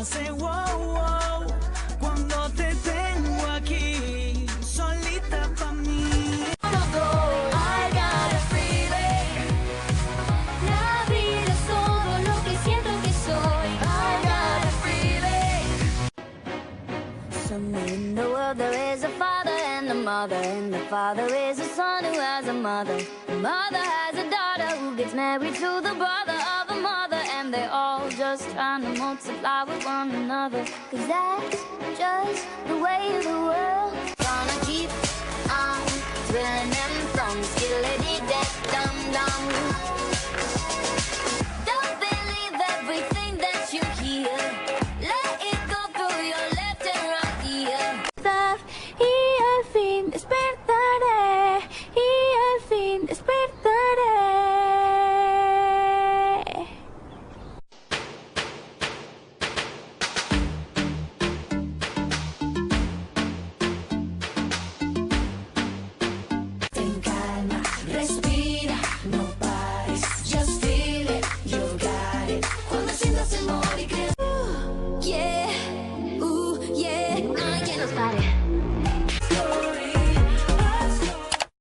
hace wow, wow, cuando te tengo aquí, solita pa' mí. I got a freeway. La vida es todo lo que siento que soy. I got a freeway. Somewhere in the world there is a father and a mother, and the father is a son who has a mother. The mother has a daughter who gets married to the brother of a mother, and they're all just trying to multiply with one another. 'Cause that's just the way of the world. Gonna keep on thrilling them from skillety-dum-dum. Don't believe everything that you hear. Let it go through your left and right ear. Y al fin despertaré, y al fin despertaré. Ten calma, respira, no pares, just feel it, you got it. Cuando sientas temor y creas. Yeah, yeah, no hay quien nos pare.